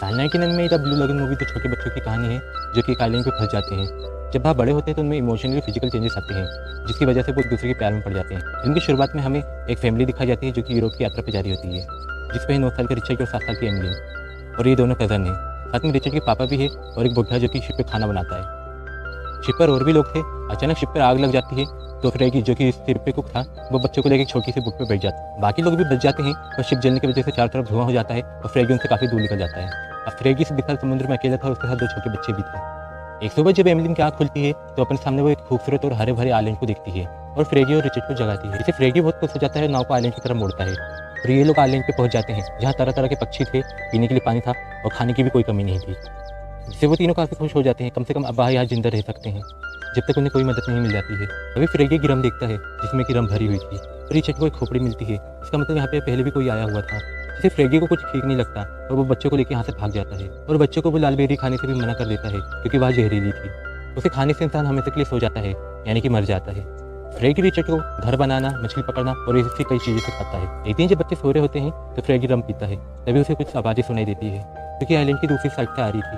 साल 99 में the blue लगन मूवी तो छोटे बच्चों की कहानी है जो कि एक आइलैंड पे फंस जाते हैं। जब वह बड़े होते हैं तो उनमें इमोशनली फिजिकल चेंजेस आते हैं जिसकी वजह से वो एक दूसरे के प्यार में पड़ जाते हैं। फिल्म की शुरुआत में हमें एक फैमिली दिखाई जाती है जो कि यूरोप की यात्रा पर जारी होती है, जिसमें 9 साल के रिचर्ड और 7 साल की एमिली और ये दोनों कज़न हैं। साथ में रिचर्ड के पापा भी है और एक बुढ़ा जो कि शिप पर खाना बनाता है। शिप पर और भी लोग थे। अचानक शिप पर आग लग जाती है तो फ्रेगी जो कि शिप पे कुक था वो बच्चों को लेकर एक छोटी सी बोट पे बैठ जाता है। बाकी लोग भी बच जाते हैं और शिप जलने की वजह से चारों तरफ धुआं हो जाता है और फ्रेगी उनसे काफ़ी दूर निकल जाता है। अब फ्रेगी से विशाल समुद्र में अकेला था और उसके साथ 2 छोटे बच्चे भी थे। एक सुबह जब एमिली की आँख खुलती है तो अपने सामने वो एक खूबसूरत और हरे भरे आइलैंड को देखती है और फ्रेगी और रिचर्ड को जगाती है। इसे फ्रेगी बहुत खुश हो जाता है, नाव को आइलैंड की तरफ मोड़ता है और ये लोग आइलैंड पे पहुंच जाते हैं जहाँ तरह तरह के पक्षी थे, पीने के लिए पानी था और खाने की भी कोई कमी नहीं थी, जिससे वो तीनों काफ़ी खुश हो जाते हैं। कम से कम अब यहाँ जिंदा रह सकते हैं जब तक उन्हें कोई मदद नहीं मिल जाती है। तभी फ्रेगी की रम देखता है जिसमें कि रम भरी हुई थी। रिचर्ड को एक खोपड़ी मिलती है, इसका मतलब यहाँ पे पहले भी कोई आया हुआ था। जिसे फ्रेगी को कुछ ठीक नहीं लगता और वो बच्चों को लेकर यहाँ से भाग जाता है और बच्चों को वो लाल बेरी खाने से भी मना कर देता है क्योंकि वह जहरीली थी। उसे खाने से इंसान हमेशा के लिए सो जाता है, यानी कि मर जाता है। फ्रेगी रिचर्ड को घर बनाना, मछली पकड़ना और ऐसी कई चीज़ें सिखाता है। एक दिन जब बच्चे सो रहे होते हैं तो फ्रेगी रम पीता है, तभी उसे कुछ आवाज़ें सुनाई देती है क्योंकि आइलैंड की दूसरी साइड से आ रही थी।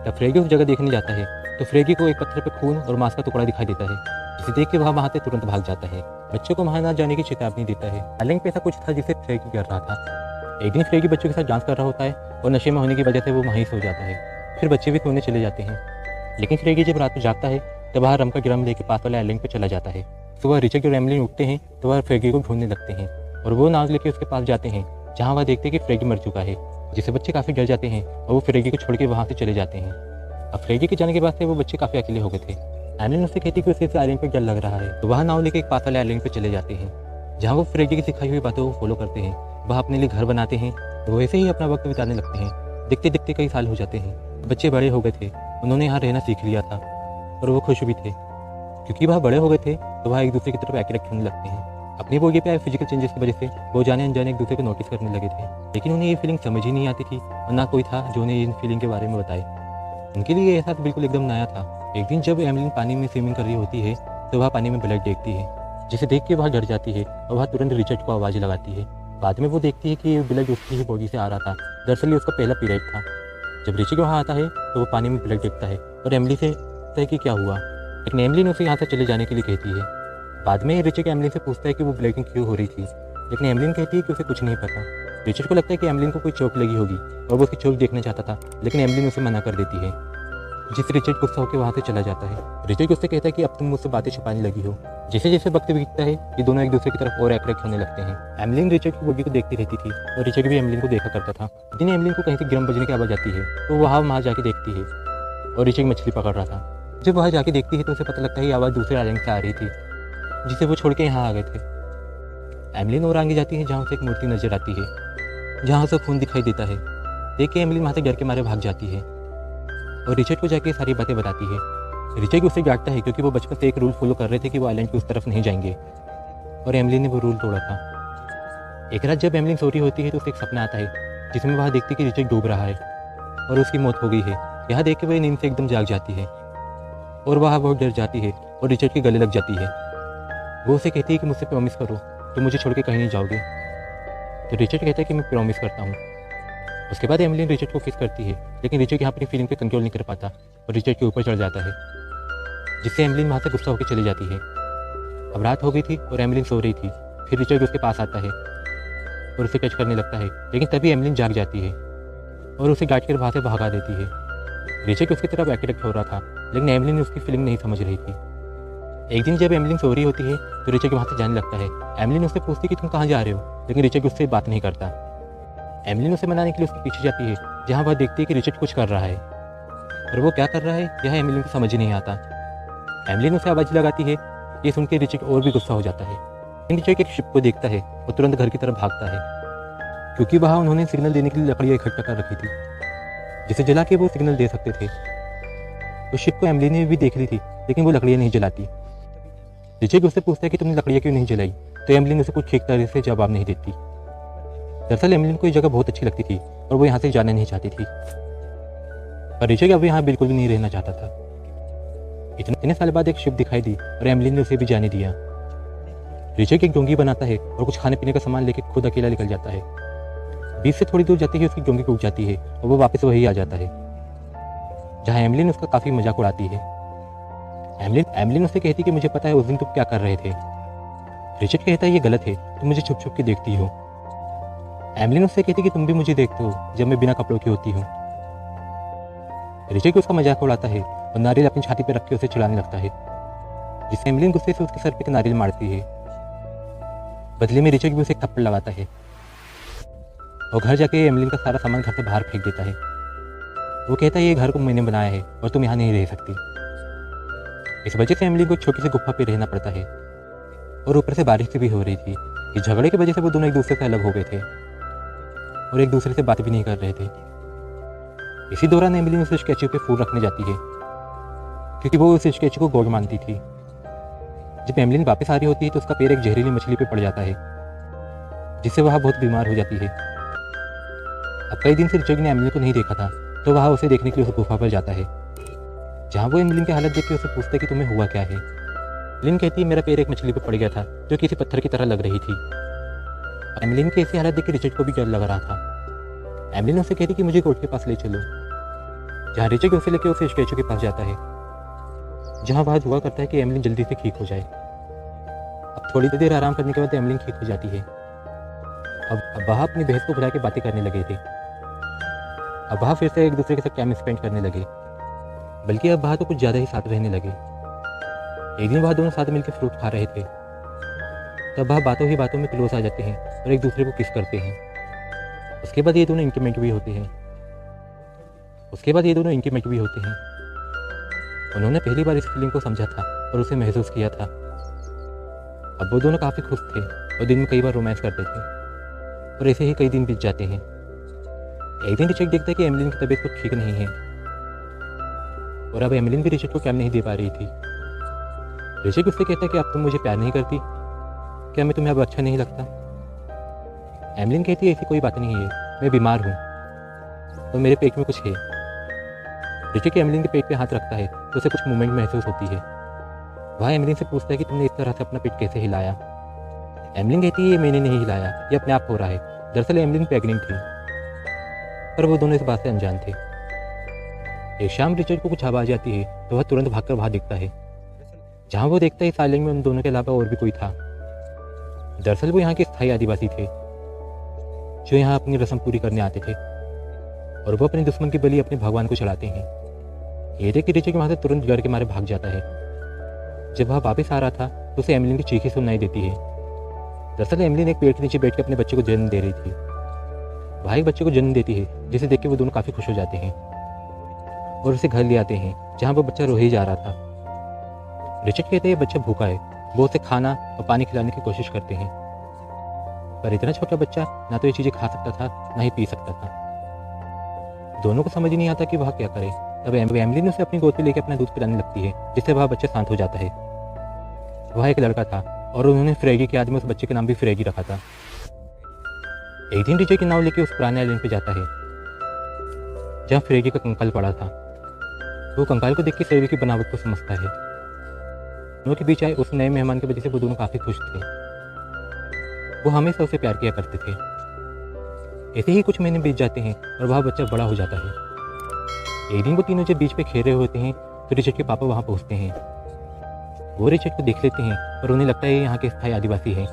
तब फ्रेगी उस जगह देखने जाता है तो फ्रेगी को एक पत्थर पर खून और मांस का टुकड़ा दिखाई देता है, जिसे देख के वह वहाँ से तुरंत भाग जाता है। बच्चों को वहाँ न जाने की चेतावनी देता है। आइलैंड पे ऐसा कुछ था जिसे फ्रेगी कर रहा था। एक दिन फ्रेगी बच्चों के साथ डांस कर रहा होता है और नशे में होने की वजह से वो वहीं सो जाता है। फिर बच्चे भी सोने चले जाते हैं, लेकिन फ्रेगी जब रात में जागता है तब वह रम का ड्रम लेकर पास वाले आइलैंड पर चला जाता है। सुबह रिचर्ड और एमिली उठते हैं तो वह फ्रेगी को ढूंढने लगते हैं और वो नाव लेकर उसके पास जाते हैं जहाँ वह देखते हैं कि फ्रेगी मर चुका है, जिससे बच्चे काफ़ी डर जाते हैं और वो फ्रेगी को छोड़ के वहाँ से चले जाते हैं। अब फ्रेगी के जाने के बाद से वो बच्चे काफ़ी अकेले हो गए थे। एमिली उससे कहती कि उसे इस आइलैंड पर डर लग रहा है तो वह नाव लेकर एक पास वाले आइलैंड पर चले जाते हैं जहाँ वो फ्रेगी की सिखाई हुई बातों को फॉलो करते हैं। वह अपने लिए घर बनाते हैं तो वैसे ही अपना वक्त बिताने लगते हैं। देखते देखते कई साल हो जाते हैं। बच्चे बड़े हो गए थे, उन्होंने यहाँ रहना सीख लिया था और वो खुश भी थे क्योंकि वह बड़े हो गए थे तो वह एक दूसरे की तरफ अट्रैक्ट होने लगते हैं। अपनी बॉडी पे आए फिजिकल चेंजेस की वजह से वो जाने अनजाने एक दूसरे को नोटिस करने लगे थे, लेकिन उन्हें ये फीलिंग समझ ही नहीं आती थी और ना कोई था जो उन्हें इन फीलिंग के बारे में बताए। उनके लिए ये एहसास बिल्कुल एकदम नया था। एक दिन जब एमिली पानी में स्विमिंग कर रही होती है तो वह पानी में ब्लड देखती है, जिसे देख के वह डर जाती है और वह तुरंत रिचर्ड को आवाज़ लगाती है। बाद में वो देखती है कि ब्लड उसकी ही बॉडी से आ रहा था। दरअसल ये उसका पहला पीरियड था। जब रिचर्ड वहाँ आता है तो वो पानी में ब्लड देखता है और एमिली से कहता है कि क्या हुआ, लेकिन एमिली ने उसे यहाँ से चले जाने के लिए कहती है। बाद में रिचर्ड एमिली से पूछता है कि वो ब्लीडिंग क्यों हो रही थी, लेकिन एमिली कहती है कि उसे कुछ नहीं पता। रिचर्ड को लगता है कि एमिली को कोई चोट लगी होगी और वो उसकी चोट देखना चाहता था, लेकिन एमिली उसे मना कर देती है, जिससे रिचर्ड गुस्सा होकर वहाँ से चला जाता है। रिचर्ड उससे कहता है कि अब तुम मुझसे बातें छुपाने लगी हो। जैसे जैसे वक्त बीतता है ये दोनों एक दूसरे की तरफ और अट्रैक्ट होने लगते हैं। एमिली रिचर्ड की बॉडी को देखती रहती थी और रिचर्ड भी एमिली को देखा करता था। दिन एमिली को कहीं से ड्रम बजने की आवाज़ आती है तो वहाँ जाके देखती है और रिचर्ड मछली पकड़ रहा था। जब वहाँ जाके देखती है तो उसे पता लगता है ये आवाज़ दूसरे आइलैंड से आ रही थी, जिसे वो छोड़ के यहाँ आ गए थे। एमिली और आगे जाती है जहाँ से एक मूर्ति नजर आती है, जहाँ से खून दिखाई देता है। देख के एमिली वहाँ से डर के मारे भाग जाती है और रिचर्ड को जाके सारी बातें बताती है। रिचर्ड उसे डांटता है क्योंकि वो बचपन से एक रूल फॉलो कर रहे थे कि वो आइलैंड की उस तरफ नहीं जाएंगे और एमिली ने वो रूल तोड़ा था। एक रात जब एमिली सो रही होती है तो उसे एक सपना आता है जिसमें वह देखती है कि रिचर्ड डूब रहा है और उसकी मौत हो गई है। यह देख के वह नींद से एकदम जाग जाती है और वह बहुत डर जाती है और रिचर्ड के गले लग जाती है। वो उसे कहती है कि मुझसे प्रॉमिस करो तो मुझे छोड़ के कहीं नहीं जाओगे। तो रिचर्ड कहता है कि मैं प्रॉमिस करता हूँ। उसके बाद एमिली रिचर्ड को किस करती है, लेकिन रिचर्ड यहाँ अपनी फीलिंग पे कंट्रोल नहीं कर पाता और रिचर्ड के ऊपर चढ़ जाता है, जिससे एमिली वहाँ से गुस्सा होकर चली जाती है। अब रात हो गई थी और एमिली सो रही थी। फिर रिचर्ड उसके पास आता है और उसे टच करने लगता है, लेकिन तभी एमिली जाग जाती है और उसे डांट कर वहाँ से भगा देती है। रिचर्ड उसकी तरफ अट्रैक्ट हो रहा था, लेकिन एमिली ने उसकी फीलिंग नहीं समझ रही थी। एक दिन जब एमिली सो रही होती है तो रिचर्ड वहाँ से जाने लगता है। एमिली ने उससे पूछती कि तुम कहाँ जा रहे हो, लेकिन रिचर्ड उससे बात नहीं करता। एमिली ने उसे मनाने के लिए उसके पीछे जाती है, जहाँ वह देखती है कि रिचर्ड कुछ कर रहा है और वो क्या कर रहा है यह एमिली को समझ ही नहीं आता। एमिली ने उसे आवाज़ लगाती है। ये सुन के रिचर्ड और भी गुस्सा हो जाता है। रिचर्ड एक शिप को देखता है और तुरंत घर की तरफ भागता है क्योंकि वहाँ उन्होंने सिग्नल देने के लिए लकड़ियाँ इकट्ठा कर रखी थी, जिसे जला के वो सिग्नल दे सकते थे। उस शिप को एमिली ने भी देख ली थी, लेकिन वो लकड़ियाँ नहीं जलाती। रिचर्ड उससे पूछता है कि तुमने लकड़ियाँ क्यों नहीं जलाई, तो एमिली ने उसे कुछ ठीक तरह से जवाब नहीं देती। दरअसल एमिली को ये जगह बहुत अच्छी लगती थी और वो यहाँ से जाना नहीं चाहती थी, पर रिचर्ड अब यहाँ बिल्कुल भी नहीं रहना चाहता था। इतने साल बाद एक शिप दिखाई दी और एमिली ने उसे भी जाने दिया। रिचर्ड एक डोंगी बनाता है और कुछ खाने पीने का सामान लेकर खुद अकेला निकल जाता है। बीच से थोड़ी दूर जाते ही उसकी डोंगी टूट जाती है और वो वापस वही आ जाता है, जहाँ एमलिन उसका काफ़ी मजाक उड़ाती है। एमलिन उससे कहती कि मुझे पता है उस दिन तुम क्या कर रहे थे। रिचर्ड कहता है ये गलत है, तुम मुझे छुप छुप के देखती हो। एमलिन उससे कहती कि तुम भी मुझे देखते हो जब मैं बिना कपड़ों की होती हूँ। रिचर्ड उसका मजाक उड़ाता है और नारियल अपनी छाती पर रख के उसे चिढ़ाने लगता है, जिससे एमलिन गुस्से से उसके सर पे एक नारियल मारती है। बदले में रिचर्ड भी उसे एक थप्पड़ लगाता है और घर जाके एमलिन का सारा सामान घर से बाहर फेंक देता है। वो कहता है ये घर को मैंने बनाया है और तुम यहाँ नहीं रह सकती। इस वजह से एमलिन को एक छोटी सी गुफा पे रहना पड़ता है और ऊपर से बारिश भी हो रही थी। इस झगड़े की वजह से वो दोनों एक दूसरे से अलग हो गए थे और एक दूसरे से बात भी नहीं कर रहे थे। इसी दौरान एमलिन उस स्टैचू पे फूल रखने जाती है क्योंकि वो उस स्टैचू को गॉड मानती थी। जब एमलिन वापस आ रही होती है तो उसका पैर एक जहरीली मछली पे पड़ जाता है, जिससे वह बहुत बीमार हो जाती है। अब कई दिन से रिचर्ड ने एमलिन को नहीं देखा था, तो वह उसे देखने के लिए उस गुफा पर जाता है, जहाँ वो एमलिन की हालत देख के उसे पूछता है कि तुम्हें हुआ क्या है। एमलिन कहती है मेरा पैर एक मछली पर पड़ गया था जो किसी पत्थर की तरह लग रही थी। एमलिन की ऐसी हालत देख के रिचर्ड को भी डर लग रहा था। एमलिन उसे कहती कि मुझे कोर्ट के पास ले चलो, जहाँ रिचर्ड उसे लेकर उसे स्टैचू के पास जाता है, जहाँ वह दुआ करता है कि एमलिन जल्दी से ठीक हो जाए। अब थोड़ी देर आराम करने के बाद एमलिन ठीक हो जाती है। अब वह अपनी बहस को भुला के बातें करने लगे थे। अब वह फिर से एक दूसरे के साथ टाइम स्पेंड करने लगे, बल्कि अब वह तो कुछ ज़्यादा ही साथ रहने लगे। एक दिन वह दोनों साथ मिलकर फ्रूट खा रहे थे, तब वह बातों ही बातों में क्लोज आ जाते हैं और एक दूसरे को किस करते हैं। उसके बाद ये दोनों इंटीमेट भी होते हैं। उन्होंने पहली बार इस फीलिंग को समझा था और उसे महसूस किया था। अब वो दोनों काफ़ी खुश थे और दिन में कई बार रोमांस करते थे और ऐसे ही कई दिन बीत जाते हैं। एक दिन रिचर्ड देखता है कि एमलिन की तबीयत कुछ ठीक नहीं है और अब एमलिन भी रिचर्ड को टाइम नहीं दे पा रही थी। रिचर्ड उससे कहता है कि अब तुम मुझे प्यार नहीं करती, क्या मैं तुम्हें अब अच्छा नहीं लगता। एमलिन कहती है ऐसी कोई बात नहीं है, मैं बीमार हूँ और मेरे पेट में कुछ है। रिचर्ड एमलिन के पेट पे हाथ रखता है तो उसे कुछ मूवमेंट महसूस होती है। वह एमलिन से पूछता है कि तुमने इस तरह से अपना पेट कैसे हिलाया। एमलिन कहती है ये मैंने नहीं हिलाया, ये अपने आप हो रहा है। दरअसल एमलिन प्रेग्नेंट थी, पर वो दोनों इस बात से अनजान थे। एक शाम रिचर्ड को कुछ आवाज़ आती है तो वह तुरंत भागकर वहाँ दिखता है, जहाँ वो देखता है इस आइलैंड में उन दोनों के अलावा और भी कोई था। दरअसल वो यहाँ के स्थायी आदिवासी थे जो यहाँ अपनी रस्म पूरी करने आते थे और वो अपने दुश्मन की बलि अपने भगवान को चढ़ाते हैं। ये देख के रिचर्ड वहाँ से तुरंत डर के मारे भाग जाता है। जब वह वापस आ रहा था तो उसे एमलिन की चीखें सुनाई देती है। दरअसल एमलिन एक पेड़ के नीचे बैठ के अपने बच्चे को जन्म दे रही थी। वह एक बच्चे को जन्म देती है, जिसे देख के वो दोनों काफ़ी खुश हो जाते हैं और उसे घर ले आते हैं, जहाँ वो बच्चा रो ही जा रहा था। रिचर्ड कहते हैं बच्चा भूखा है, वो उसे खाना और पानी खिलाने की कोशिश करते हैं, पर इतना छोटा बच्चा ना तो ये चीज़ें खा सकता था ना ही पी सकता था। दोनों को समझ नहीं आता कि वह क्या करे। तब एमलिन उसे अपनी गोद में लेकर अपना दूध पिलाने लगती है, जिससे वह बच्चा शांत हो जाता है। वह एक लड़का था और उन्होंने फ्रेगी के याद में उस बच्चे का नाम भी फ्रेगी रखा था। एक दिन रिचर्ड की नाव लेकर उस पुराने आइलैंड पे जाता है जहाँ फ्रेगी का कंकाल पड़ा था। वो कंकाल को देख के फ्रेगी की बनावट को समझता है। दोनों के बीच आए उस नए मेहमान की वजह से वो दोनों काफ़ी खुश थे। वो हमेशा उसे प्यार किया करते थे। ऐसे ही कुछ महीने बीत जाते हैं और वह बच्चा बड़ा हो जाता है। एक दिन वो तीनों जब बीच पे खेल रहे होते हैं तो रिचर्ड के पापा वहाँ पहुँचते हैं। वो रिचर्ड को देख लेते हैं और उन्हें लगता है ये यहाँ के स्थायी आदिवासी हैं,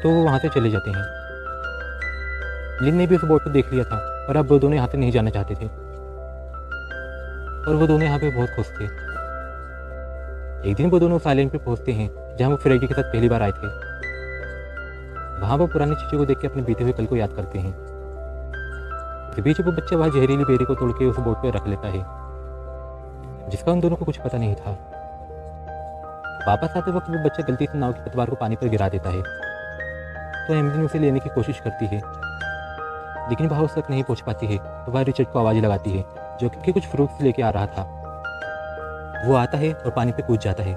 तो वो वहाँ से चले जाते हैं। लिन ने भी उस बोट को देख लिया था और अब वो दोनों यहाँ से नहीं जाना चाहते थे और वो दोनों यहाँ पे बहुत खुश थे। एक दिन वो दोनों उस आइलैंड पे पहुँचते हैं जहाँ वो फ्रेगी के साथ पहली बार आए थे। वहाँ वो पुरानी चीज़ों को देख के अपने बीते हुए कल को याद करते हैं। इस बीच वो बच्चा वह जहरीली बेरी को तोड़ के उस बोट पर रख लेता है, जिसका उन दोनों को कुछ पता नहीं था। वापस आते वक्त वो बच्चा गलती से नाव की पतवार को पानी पर गिरा देता है, तो एमलिन उसे लेने की कोशिश करती है, लेकिन वह उस तक नहीं पहुंच पाती है। तो वह रिचर्ड को आवाज़ लगाती है, जो कि कुछ फ्रूट्स लेके आ रहा था। वो आता है और पानी पे कूद जाता है।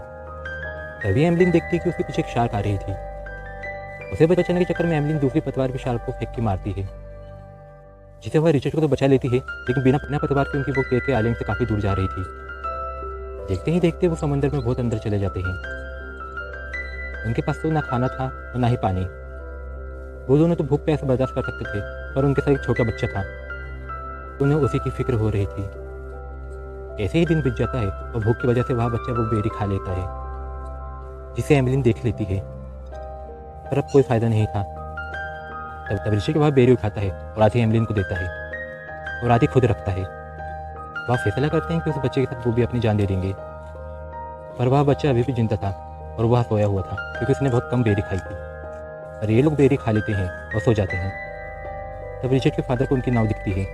तभी एमलिन देखती है कि उसके पीछे एक शार्क आ रही थी। उसे बचाने के चक्कर में एमलिन दूसरी पतवार भी शार्क को फेंक के मारती है, जिसे वह रिचर्ड को तो बचा लेती है, लेकिन बिना पतवार के उनकी वो तैर के आइलैंड से काफ़ी दूर जा रही थी। देखते ही देखते वो समंदर में बहुत अंदर चले जाते हैं। उनके पास तो ना खाना था और ना ही पानी। वो दोनों तो भूख प्यास बर्दाश्त कर सकते थे, पर उनके साथ एक छोटा बच्चा था, तो उन्हें उसी की फिक्र हो रही थी। ऐसे ही दिन बीत जाता है और भूख की वजह से वह बच्चा वो बेरी खा लेता है, जिसे एमिलिन देख लेती है, पर अब कोई फ़ायदा नहीं था। तब ऋषिक वह बेरी उठाता है और आधी एमिलिन को देता है और आधी खुद रखता है। वह फैसला करते हैं कि उस बच्चे के साथ वो भी अपनी जान दे देंगे, पर वह बच्चा अभी भी जिंदा था और वह सोया हुआ था, क्योंकि उसने बहुत कम बेरी खाई थी। और ये लोग बेरी खा लेते हैं और सो जाते हैं। तब रिचर्ड के फादर को उनकी नाव दिखती है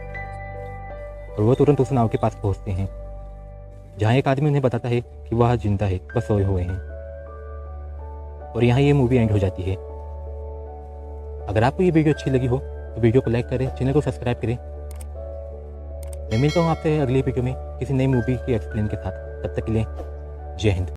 और वो तुरंत उस नाव के पास पहुंचते हैं, जहाँ एक आदमी उन्हें बताता है कि वह जिंदा है, बस सोए हुए हैं। और यहाँ ये मूवी एंड हो जाती है। अगर आपको ये वीडियो अच्छी लगी हो तो वीडियो को लाइक करें, चैनल को सब्सक्राइब करें। मैं मिलता हूँ आपसे अगली वीडियो में किसी नई मूवी के एक्सप्लेन के साथ। तब तक के लिए जय हिंद।